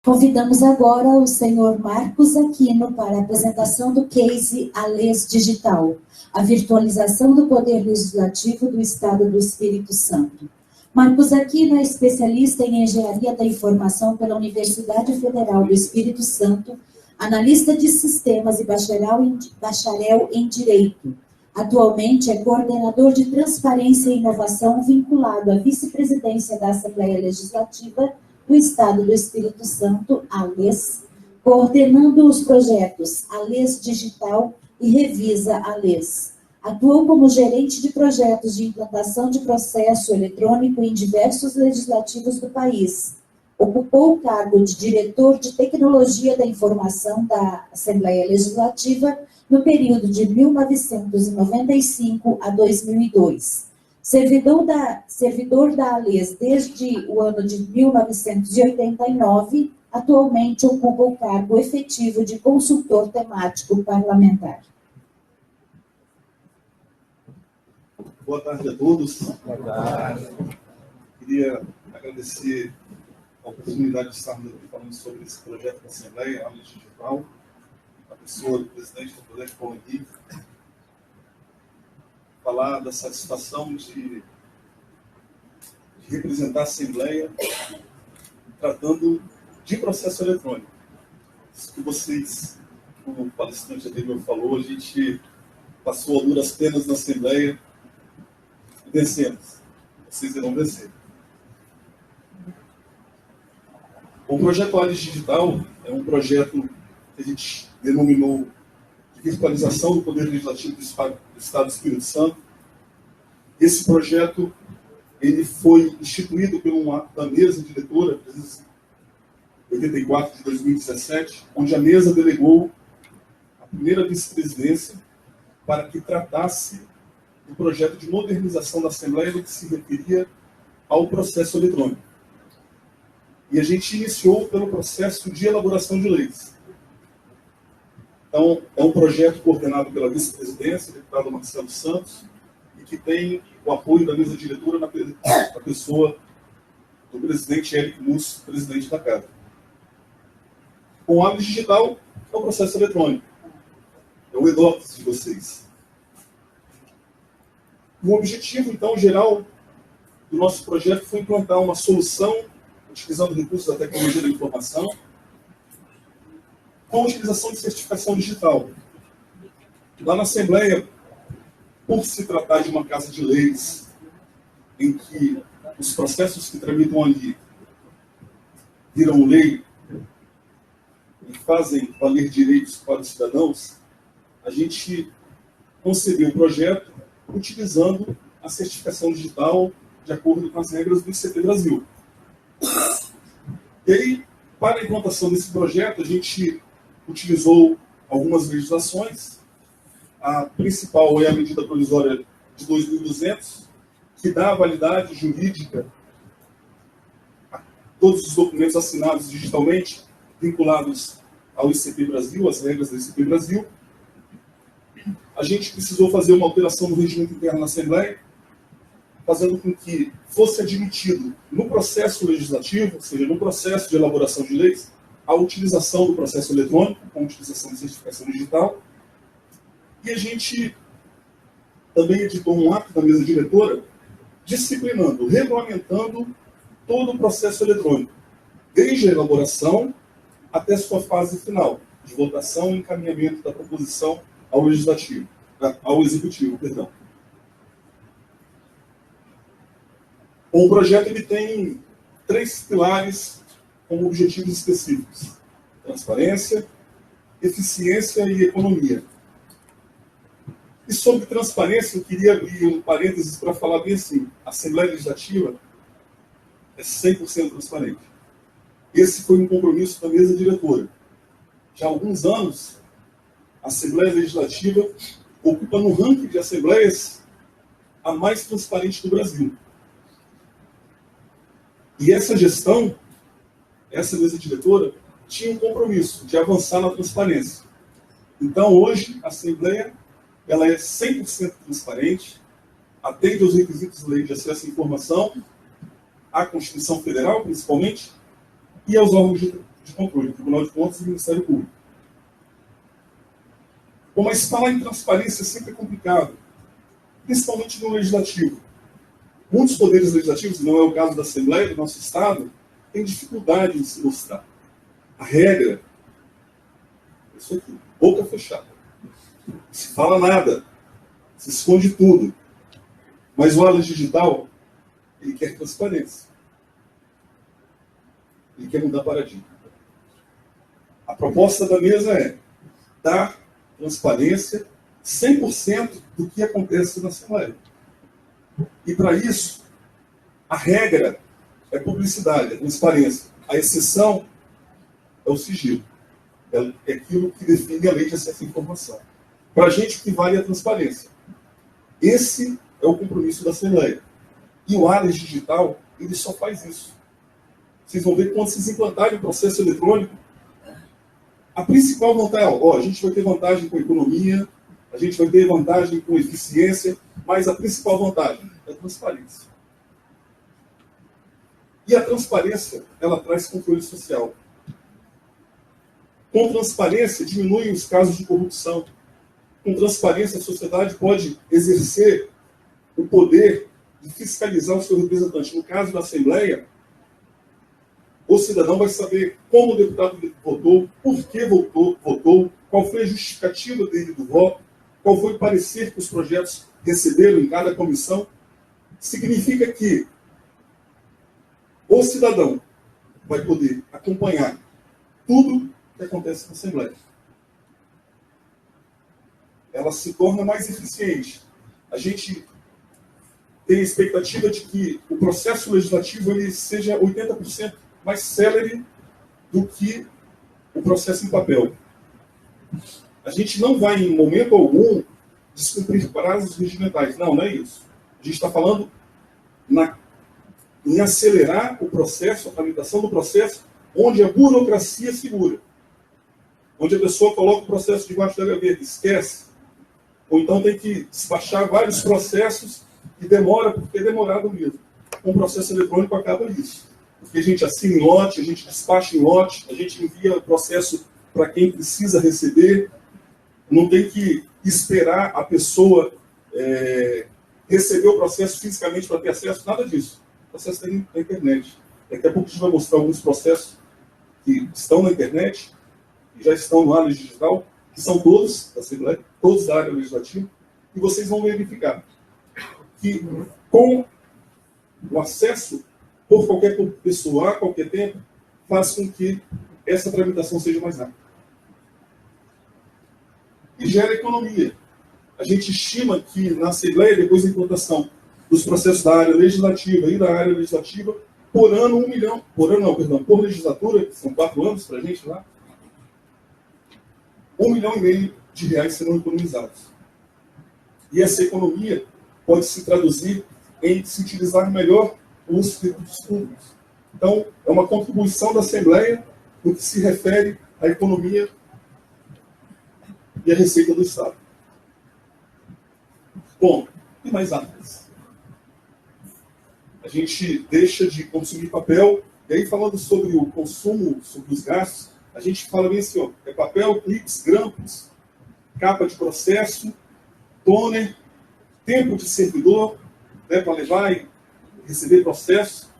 Convidamos agora o senhor Marcos Aquino para a apresentação do case ALES Digital, a virtualização do Poder Legislativo do Estado do Espírito Santo. Marcos Aquino é especialista em Engenharia da Informação pela Universidade Federal do Espírito Santo, analista de sistemas e bacharel em Direito. Atualmente é coordenador de Transparência e Inovação vinculado à vice-presidência da Assembleia Legislativa do Estado do Espírito Santo, ALES, coordenando os projetos ALES Digital e Revisa ALES. Atuou como gerente de projetos de implantação de processo eletrônico em diversos legislativos do país. Ocupou o cargo de diretor de Tecnologia da Informação da Assembleia Legislativa no período de 1995 a 2002. Servidor da ALES desde o ano de 1989, atualmente ocupa o cargo efetivo de consultor temático parlamentar. Boa tarde a todos. Boa tarde. Queria agradecer a oportunidade de estarmos aqui falando sobre esse projeto da Assembleia, ALES Digital, a pessoa do presidente do Colégio Paulo Henrique, falar da satisfação de representar a Assembleia tratando de processo eletrônico. Isso que vocês, como o palestrante anterior falou, a gente passou a duras penas na Assembleia e vencemos. Vocês irão vencer. O projeto ALES Digital é um projeto que a gente denominou de virtualização do Poder Legislativo do Estado do Espírito Santo. Esse projeto ele foi instituído por um ato da mesa diretora, 84 de 2017, onde a mesa delegou a primeira vice-presidência para que tratasse do projeto de modernização da Assembleia no que se referia ao processo eletrônico. E a gente iniciou pelo processo de elaboração de leis. Então, é um projeto coordenado pela vice-presidência, o deputado Marcelo Santos, e que tem o apoio da mesa diretora na pessoa do presidente Érico Musso, presidente da Casa. Com o ALES Digital, é o processo eletrônico. É o EDOPS de vocês. O objetivo, então, geral do nosso projeto foi implantar uma solução, utilizando recursos da tecnologia da informação, com a utilização de certificação digital. Lá na Assembleia, por se tratar de uma casa de leis, em que os processos que tramitam ali viram lei e fazem valer direitos para os cidadãos, a gente concebeu o projeto utilizando a certificação digital de acordo com as regras do ICP Brasil. E aí, para a implantação desse projeto, a gente utilizou algumas legislações. A principal é a medida provisória de 2.200, que dá a validade jurídica a todos os documentos assinados digitalmente, vinculados ao ICP Brasil, às regras do ICP Brasil. A gente precisou fazer uma alteração no regimento interno na Assembleia, fazendo com que fosse admitido no processo legislativo, ou seja, no processo de elaboração de leis, a utilização do processo eletrônico, com a utilização de certificação digital. E a gente também editou um ato da mesa diretora disciplinando, regulamentando todo o processo eletrônico, desde a elaboração até sua fase final, de votação e encaminhamento da proposição ao executivo. O projeto ele tem 3 pilares com objetivos específicos: transparência, eficiência e economia. E sobre transparência, eu queria abrir um parênteses para falar bem assim: a Assembleia Legislativa é 100% transparente. Esse foi um compromisso da mesa diretora. Já há alguns anos, a Assembleia Legislativa ocupa no ranking de assembleias a mais transparente do Brasil. E essa gestão, essa mesa diretora, tinha um compromisso de avançar na transparência. Então, hoje, a Assembleia ela é 100% transparente, atende aos requisitos da Lei de Acesso à Informação, à Constituição Federal, principalmente, e aos órgãos de controle, Tribunal de Contas e Ministério Público. Bom, mas falar em transparência sempre é complicado, principalmente no legislativo. Muitos poderes legislativos, não é o caso da Assembleia do nosso Estado, têm dificuldade em se mostrar. A regra é isso aqui, boca fechada. Não se fala nada, se esconde tudo. Mas o Alas Digital, ele quer transparência. Ele quer mudar paradigma. A proposta da mesa é dar transparência 100% do que acontece na Assembleia. E para isso, a regra é publicidade, é transparência. A exceção é o sigilo. É aquilo que define a lei de acesso à informação. Para a gente, o que vale é a transparência. Esse é o compromisso da Assembleia. E o Alas Digital, ele só faz isso. Vocês vão ver que quando vocês implantarem o processo eletrônico, a principal vantagem, a gente vai ter vantagem com a economia, a gente vai ter vantagem com eficiência, mas a principal vantagem é a transparência. E a transparência, ela traz controle social. Com transparência, diminuem os casos de corrupção. Com transparência, a sociedade pode exercer o poder de fiscalizar o seu representante. No caso da Assembleia, o cidadão vai saber como o deputado votou, por que votou, qual foi a justificativa dele do voto, qual foi o parecer que os projetos receberam em cada comissão. Significa que o cidadão vai poder acompanhar tudo que acontece na Assembleia. Ela se torna mais eficiente. A gente tem a expectativa de que o processo legislativo ele seja 80% mais célere do que o processo em papel. A gente não vai, em momento algum, descumprir prazos regimentais. Não é isso. A gente está falando em acelerar o processo, a tramitação do processo, onde a burocracia segura. Onde a pessoa coloca o processo debaixo da gaveta, esquece. Ou então tem que despachar vários processos e demora, porque é demorado mesmo. Com o processo eletrônico acaba isso. Porque a gente assina em lote, a gente despacha em lote, a gente envia o processo para quem precisa receber. Não tem que esperar a pessoa receber o processo fisicamente para ter acesso, nada disso. O processo tem na internet. Daqui a pouco a gente vai mostrar alguns processos que estão na internet, que já estão no Alas Digital, que são todos da Assembleia, todos da área legislativa, e vocês vão verificar que com o acesso por qualquer pessoa a qualquer tempo, faz com que essa tramitação seja mais rápida. E gera economia. A gente estima que na Assembleia, depois da implantação dos processos da área legislativa e da área legislativa, por ano, por legislatura, que são 4 anos para a gente lá, R$ 1,5 milhão serão economizados. E essa economia pode se traduzir em se utilizar melhor os recursos públicos. Então, é uma contribuição da Assembleia no que se refere à economia e à receita do Estado. Bom, e mais aspas. A gente deixa de consumir papel, e aí falando sobre o consumo, sobre os gastos, a gente fala bem assim, é papel, clips, grampos, capa de processo, toner, tempo de servidor, para levar e receber processo,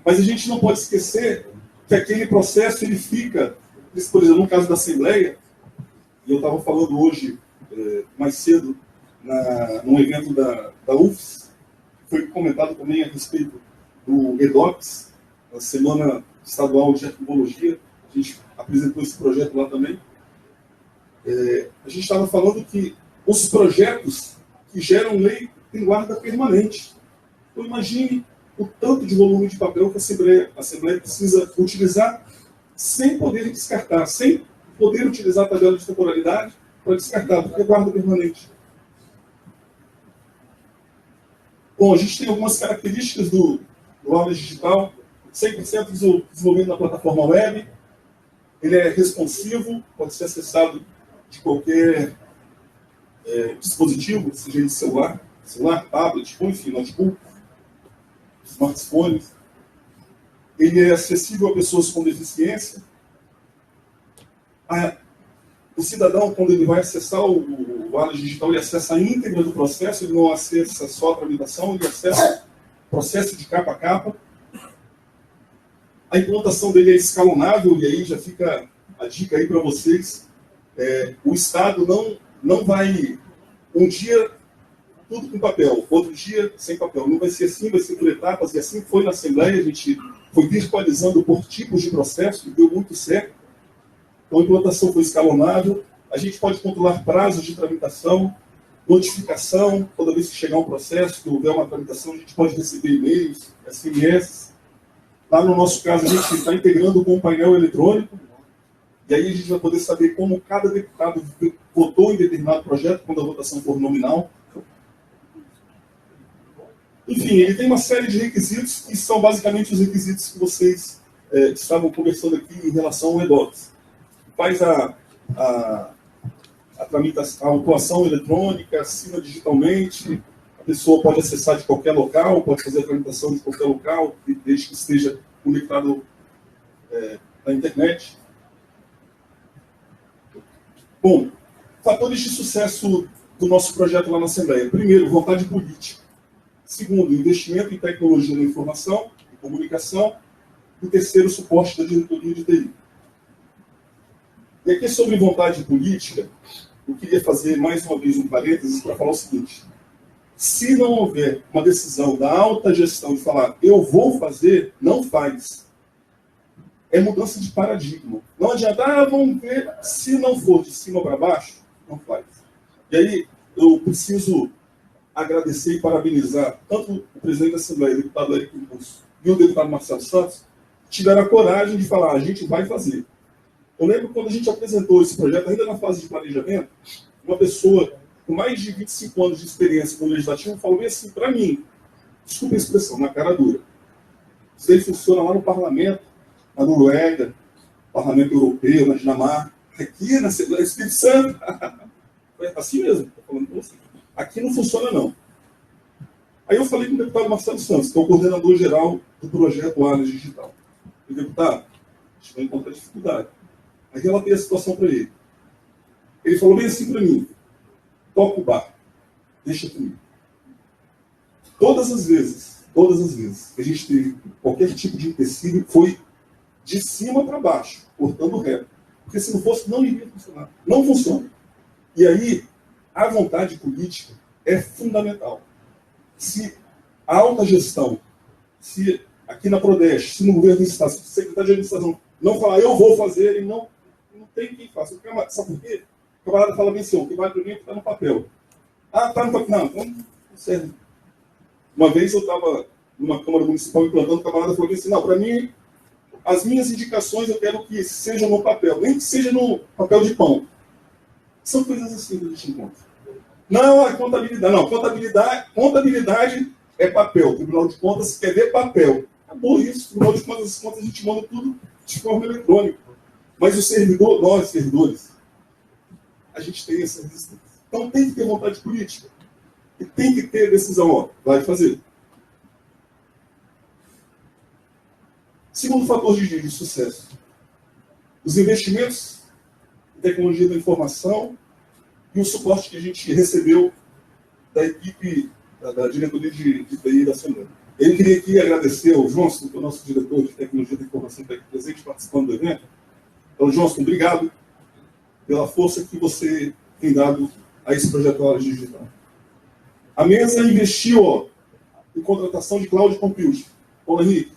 mas a gente não pode esquecer que aquele processo ele fica, por exemplo, no caso da Assembleia, e eu estava falando hoje, mais cedo, num evento da UFS, foi comentado também a respeito do EDOCS, a Semana Estadual de Arquivologia, a gente apresentou esse projeto lá também. A gente estava falando que os projetos que geram lei têm guarda permanente. Então, imagine o tanto de volume de papel que a Assembleia precisa utilizar sem poder descartar, sem poder utilizar a tabela de temporalidade para descartar, porque é guarda permanente. Bom, a gente tem algumas características do Alas Digital, 100% desenvolvido na plataforma web, ele é responsivo, pode ser acessado de qualquer dispositivo, seja de celular, tablet, enfim, notebook, smartphones. Ele é acessível a pessoas com deficiência, O cidadão, quando ele vai acessar o Atlas Digital, ele acessa a íntegra do processo, ele não acessa só a tramitação, ele acessa o processo de capa a capa. A implantação dele é escalonável, e aí já fica a dica aí para vocês. O Estado não vai, um dia, tudo com papel, outro dia sem papel. Não vai ser assim, vai ser por etapas, e assim foi na Assembleia, a gente foi virtualizando por tipos de processo, e deu muito certo. Então, a implantação foi escalonável, a gente pode controlar prazos de tramitação, notificação, toda vez que chegar um processo, que houver uma tramitação, a gente pode receber e-mails, SMS. Lá no nosso caso, a gente está integrando com um painel eletrônico, e aí a gente vai poder saber como cada deputado votou em determinado projeto, quando a votação for nominal. Enfim, ele tem uma série de requisitos, que são basicamente os requisitos que vocês estavam conversando aqui em relação ao EDOCS. Faz a tramitação, a autuação eletrônica, assina digitalmente, a pessoa pode acessar de qualquer local, pode fazer a tramitação de qualquer local, desde que esteja conectado na internet. Bom, fatores de sucesso do nosso projeto lá na Assembleia. Primeiro, vontade política. Segundo, investimento em tecnologia da informação e comunicação. E terceiro, suporte da diretoria de TI. E aqui, sobre vontade política, eu queria fazer mais uma vez um parênteses para falar o seguinte: se não houver uma decisão da alta gestão de falar, eu vou fazer, não faz. É mudança de paradigma. Não adianta, vamos ver, se não for de cima para baixo, não faz. E aí, eu preciso agradecer e parabenizar tanto o presidente da Assembleia, o deputado Érico Impulso, e o deputado Marcelo Santos, que tiveram a coragem de falar, a gente vai fazer. Eu lembro quando a gente apresentou esse projeto, ainda na fase de planejamento, uma pessoa com mais de 25 anos de experiência no legislativo falou assim para mim, desculpa a expressão, na cara dura, isso aí funciona lá no parlamento, na Noruega, parlamento europeu, na Dinamarca, aqui na Assembleia do Espírito Santo. É assim mesmo, estou falando com você. Aqui não funciona, não. Aí eu falei com o deputado Marcelo Santos, que é o coordenador geral do projeto Atlas Digital. E deputado, a gente vai encontrar dificuldade. Aí relatei a situação para ele. Ele falou bem assim para mim, toca o barco, deixa comigo. Todas as vezes que a gente teve qualquer tipo de empecilho, foi de cima para baixo, cortando reto. Porque se não fosse, não iria funcionar. Não funciona. E aí, a vontade política é fundamental. Se a alta gestão, se aqui na Prodeste, se no governo do Estado, se o secretário de administração não falar, eu vou fazer, ele não tem quem faça. Sabe por quê? O camarada fala bem assim, o que vai para mim é que está no papel. Ah, está no papel. Não, então não serve. Uma vez eu estava numa Câmara Municipal implantando, o camarada falou assim, não, para mim, as minhas indicações eu quero que sejam no papel, nem que seja no papel de pão. São coisas assim que a gente encontra. Não, a contabilidade. Não, contabilidade é papel. O Tribunal de Contas quer ver papel. Acabou isso. O Tribunal de Contas, as contas a gente manda tudo de forma eletrônica. Mas o servidor, nós, servidores, a gente tem essa resistência. Então tem que ter vontade política. E tem que ter decisão, ó, vai fazer. Segundo fator de sucesso. Os investimentos em tecnologia da informação e o suporte que a gente recebeu da equipe, da diretoria de TI da Assembleia. Eu queria aqui agradecer ao Johnson, que é o nosso diretor de tecnologia da informação, que está aqui presente, participando do evento. Então, Johnson, obrigado pela força que você tem dado a esse projeto Atlas Digital. A mesa investiu em contratação de cloud computing. Paulo Henrique,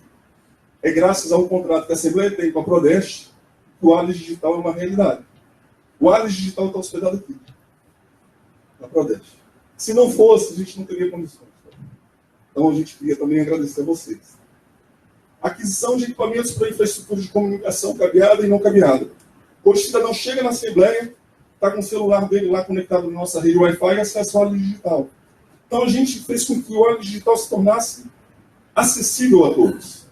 é graças ao contrato que a Assembleia tem com a Prodeste que o Atlas Digital é uma realidade. O Atlas Digital está hospedado aqui, na Prodeste. Se não fosse, a gente não teria condições. Então, a gente queria também agradecer a vocês. Aquisição de equipamentos para infraestrutura de comunicação cabeada e não cabeada. Quando o cidadão chega na Assembleia, está com o celular dele lá conectado na nossa rede Wi-Fi e acesso ao Atlas Digital. Então, a gente fez com que o Atlas Digital se tornasse acessível a todos.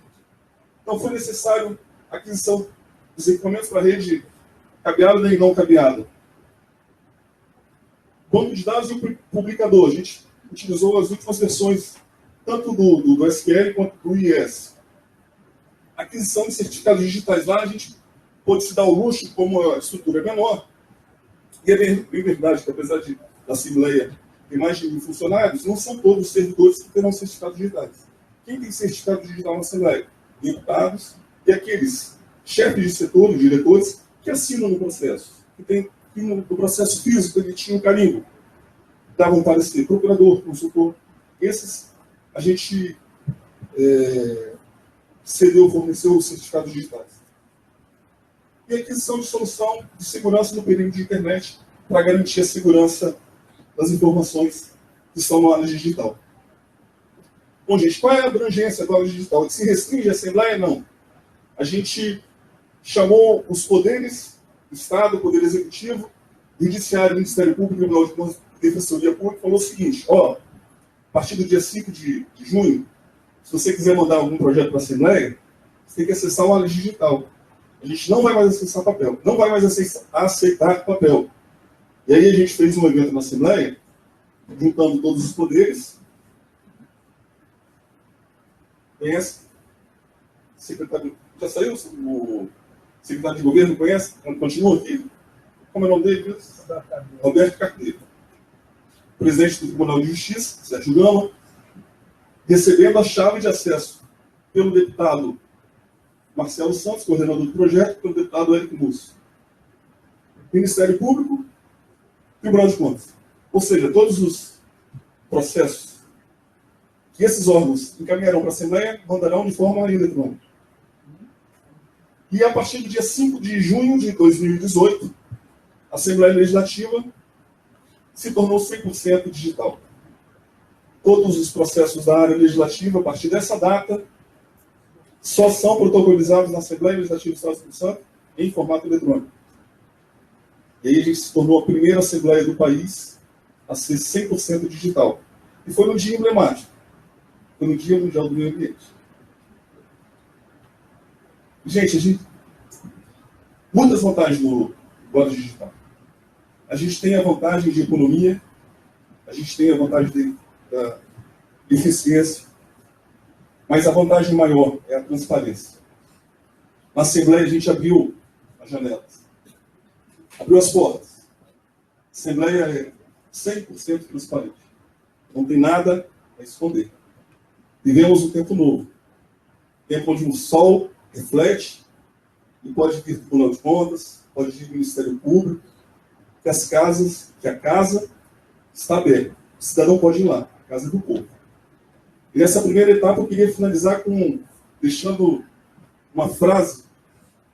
Então, foi necessário a aquisição dos equipamentos para a rede cabeada e não cabeada. Banco de dados e o publicador. A gente utilizou as últimas versões, tanto do SQL quanto do IIS. Aquisição de certificados digitais lá, a gente pôde se dar o luxo, como a estrutura é menor, e é bem verdade que, apesar da Assembleia ter mais de 1.000 funcionários, não são todos os servidores que terão certificados digitais. Quem tem certificado digital na Assembleia? Deputados e aqueles chefes de setor, diretores, que assinam no processo, que tem no processo físico, ele tinha um carimbo, davam parecer, procurador, consultor. Esses, a gente forneceu os certificados digitais. E aquisição de solução de segurança no perímetro de internet para garantir a segurança das informações que estão no área digital. Bom, gente, qual é a abrangência do área digital? Se restringe a Assembleia? Não. A gente chamou os poderes, o Estado, o Poder Executivo, Judiciário, Ministério Público, Tribunal de Contas e Defensoria Pública, falou o seguinte: a partir do dia 5 de junho, se você quiser mandar algum projeto para a Assembleia, você tem que acessar o área digital. A gente não vai mais acessar papel, não vai mais aceitar papel. E aí a gente fez um evento na Assembleia, juntando todos os poderes. Conhece? Secretário, já saiu? O secretário de governo conhece? Continua aqui? Como é o nome dele? Roberto Carneiro. Presidente do Tribunal de Justiça, Sérgio Gama, recebendo a chave de acesso pelo deputado Marcelo Santos, coordenador do projeto, pelo deputado Érico Múcio. Ministério Público, Tribunal de Contas. Ou seja, todos os processos que esses órgãos encaminharão para a Assembleia mandarão de forma eletrônica. E a partir do dia 5 de junho de 2018, a Assembleia Legislativa se tornou 100% digital. Todos os processos da área legislativa, a partir dessa data, só são protocolizados na Assembleia Legislativa do Estado do Espírito Santo em formato eletrônico. E aí a gente se tornou a primeira Assembleia do país a ser 100% digital. E foi no dia emblemático. Foi no Dia Mundial do Meio Ambiente. Gente, muitas vantagens no Código Digital. A gente tem a vantagem de economia, a gente tem a vantagem da eficiência, mas a vantagem maior é a transparência. Na Assembleia a gente abriu as janelas, abriu as portas. A Assembleia é 100% transparente. Não tem nada a esconder. Vivemos um tempo novo. Tempo onde o sol reflete e pode vir do Tribunal de Contas, pode vir do Ministério Público, que a casa está aberta. O cidadão pode ir lá, a casa é do povo. E nessa primeira etapa eu queria finalizar deixando uma frase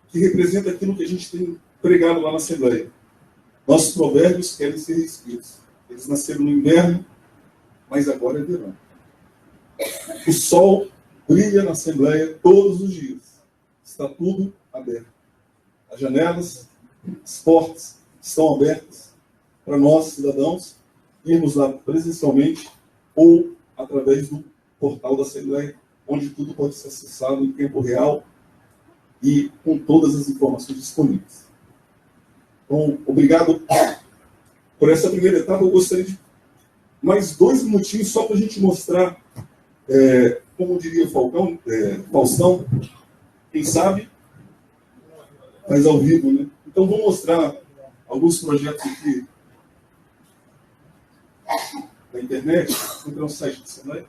que representa aquilo que a gente tem pregado lá na Assembleia. Nossos provérbios querem ser escritos. Eles nasceram no inverno, mas agora é verão. O sol brilha na Assembleia todos os dias. Está tudo aberto. As janelas, as portas estão abertas para nós, cidadãos, irmos lá presencialmente ou através do portal da Assembleia, onde tudo pode ser acessado em tempo real e com todas as informações disponíveis. Então, obrigado por essa primeira etapa. Eu gostaria de mais 2 minutinhos só para a gente mostrar, como diria Faustão, quem sabe faz ao vivo, né? Então, vou mostrar alguns projetos aqui na internet. Vou entrar no site da Assembleia.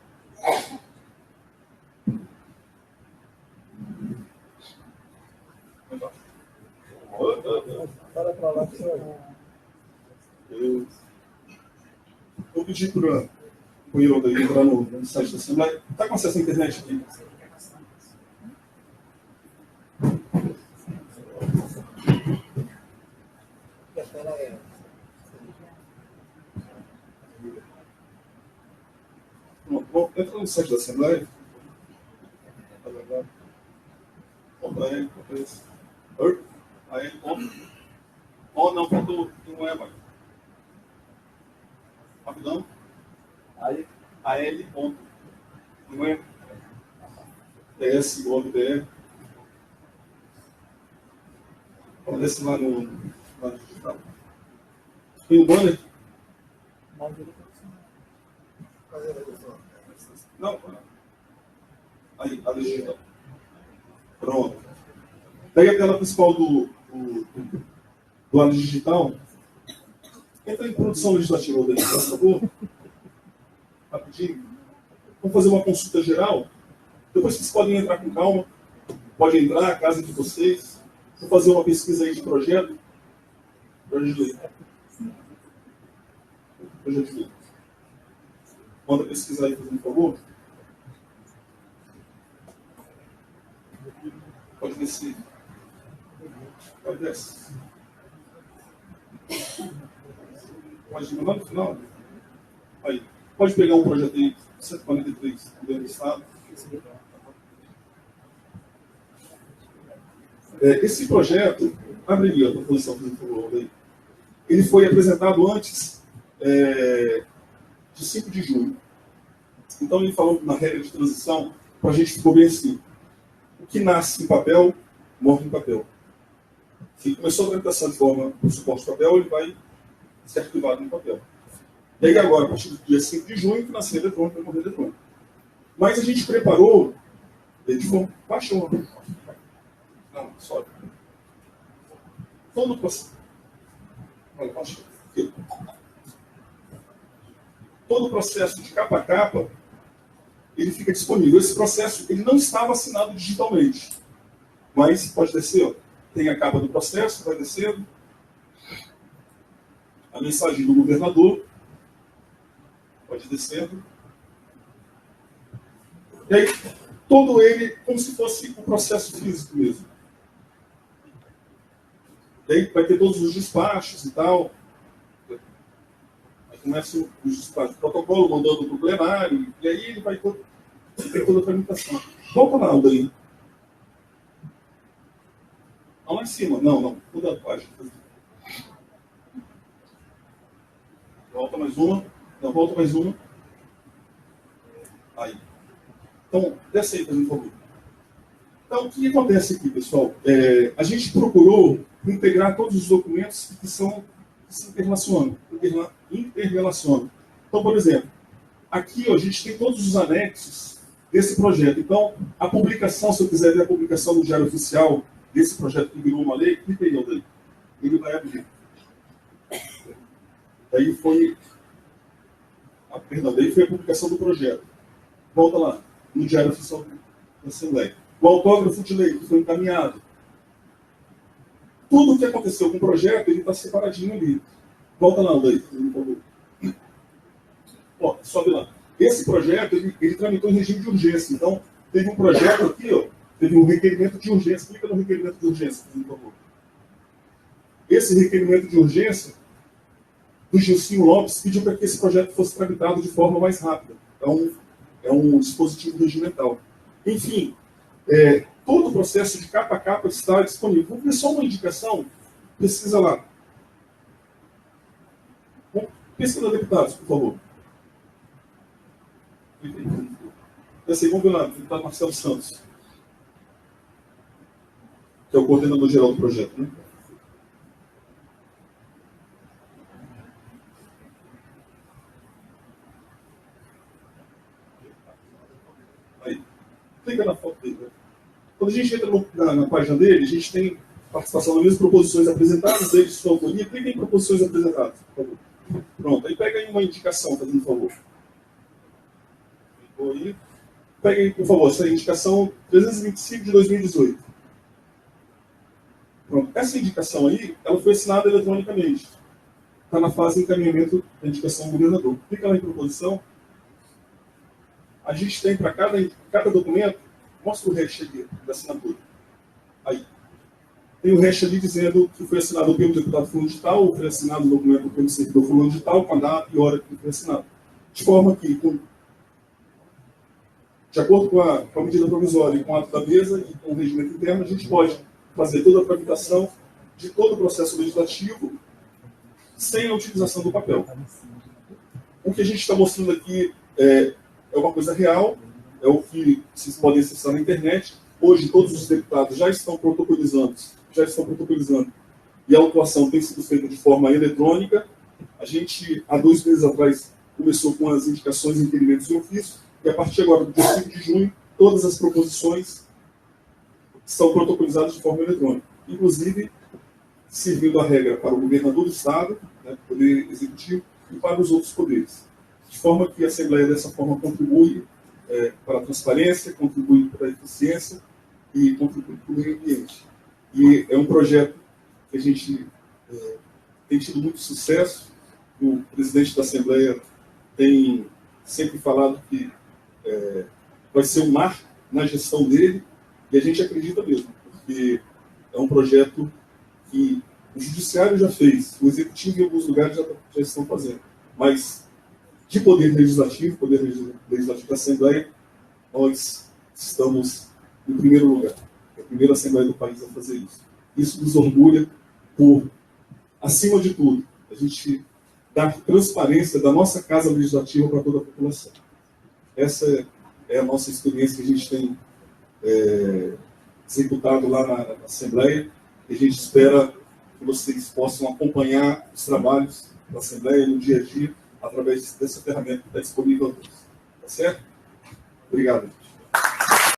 Vou pedir para o Iroda entrar no site da Assembleia. Está com acesso à internet aqui? Bom, entra no site da Assembleia. Não, faltou não é mais. Rapidão. AL. Não é? TS.br. Aparece lá no digital. Tem o banner? Não. Aí, a digital. Pronto. Daí a tela principal do área digital. Entra em produção legislativa, por favor. Rapidinho. Vamos fazer uma consulta geral. Depois vocês podem entrar com calma. Pode entrar, a casa de vocês. Vou fazer uma pesquisa aí de projeto. Projeto de lei. Projeto de lei. Manda pesquisar aí, por favor. Pode descer. Pode descer. Pode ir lá no final. Aí. Pode pegar um projeto aí, 143, do governo do Estado. Esse projeto, abre ali a proposição, por favor. Ele foi apresentado antes de 5 de junho. Então, ele falou na regra de transição, para a gente ficou bem assim. O que nasce em papel, morre em papel. Se começou a tramitação de forma por suporte de papel, ele vai ser arquivado no papel. E aí agora, a partir do dia 5 de junho, que nascer eletrônico, vai morrer eletrônico. Mas a gente preparou, de forma... Baixa uma... Não, sobe. Todo o processo... Todo o processo de capa a capa, ele fica disponível. Esse processo ele não estava assinado digitalmente. Mas pode descer, ó. Tem a capa do processo, vai descendo. A mensagem do governador. Pode ir descendo. E aí, todo ele como se fosse um processo físico mesmo. E aí vai ter todos os despachos e tal. Aí começa os despachos do protocolo, mandando para o plenário, e aí ele vai ter toda a tramitação. Volta lá, Aldair. Não, lá em cima. Não. Muda a página. Volta mais uma. Não, volta mais uma. Aí. Então, desce aí, por favor. Então, o que acontece aqui, pessoal? A gente procurou integrar todos os documentos que se interrelacionam. Então, por exemplo, aqui ó, a gente tem todos os anexos desse projeto. Então, a publicação, se eu quiser ver a publicação no Diário Oficial desse projeto que virou uma lei, clica aí, Aldair. Ele vai abrir. Daí foi a publicação do projeto. Volta lá, no Diário Oficial da Assembleia. O autógrafo de lei que foi encaminhado. Tudo o que aconteceu com o projeto, ele está separadinho ali. Volta lá, Aldair, por favor. Ó, sobe lá. Esse projeto, ele tramitou em regime de urgência. Então, teve um projeto aqui, ó, teve um requerimento de urgência. Clica no requerimento de urgência, por favor. Esse requerimento de urgência, do Gilcinho Lopes, pediu para que esse projeto fosse tramitado de forma mais rápida. É um dispositivo regimental. Enfim, todo o processo de capa a capa está disponível. Vou ver só uma indicação. Pesquisa lá. Pesquisa, deputados, por favor. Vamos ver lá, deputado Marcelo Santos, que é o coordenador geral do projeto, né? Aí. Clica na foto dele. Né? Quando a gente entra na página dele, a gente tem participação nas mesmas proposições apresentadas, desde sua autoria. Clica em proposições apresentadas, por favor. Pronto, aí pega aí uma indicação, fazendo um favor. Aí. Pega aí, por favor, essa indicação 325 de 2018. Pronto, essa indicação aí, ela foi assinada eletronicamente. Está na fase de encaminhamento da indicação do governador. Clica lá em proposição. A gente tem para cada documento, mostra o hash aqui da assinatura. Aí. Tem o hash ali dizendo que foi assinado pelo deputado fulano de tal, ou foi assinado o documento pelo servidor fulano de tal, com a data e hora que foi assinado. De forma que, de acordo com a medida provisória e com o ato da mesa e com o regimento interno, a gente pode fazer toda a tramitação de todo o processo legislativo sem a utilização do papel. O que a gente está mostrando aqui é uma coisa real, é o que vocês podem acessar na internet. Hoje, todos os deputados já estão protocolizando, e a autuação tem sido feita de forma eletrônica. A gente, há 2 meses atrás, começou com as indicações e requerimentos em ofício, e a partir agora, do dia 5 de junho, todas as proposições são protocolizadas de forma eletrônica. Inclusive, servindo a regra para o governador do Estado, né, poder executivo, e para os outros poderes. De forma que a Assembleia, dessa forma, contribui para a transparência, contribui para a eficiência e contribui para o meio ambiente. E é um projeto que a gente tem tido muito sucesso. O presidente da Assembleia tem sempre falado que vai ser um marco na gestão dele, e a gente acredita mesmo, porque é um projeto que o Judiciário já fez, o Executivo em alguns lugares já estão fazendo, mas de Poder Legislativo da Assembleia, nós estamos em primeiro lugar. É a primeira Assembleia do país a fazer isso. Isso nos orgulha por, acima de tudo, a gente dar transparência da nossa Casa Legislativa para toda a população. Essa é a nossa experiência que a gente tem executado lá na Assembleia, e a gente espera que vocês possam acompanhar os trabalhos da Assembleia no dia a dia, através dessa ferramenta que está disponível a todos. Tá certo? Obrigado.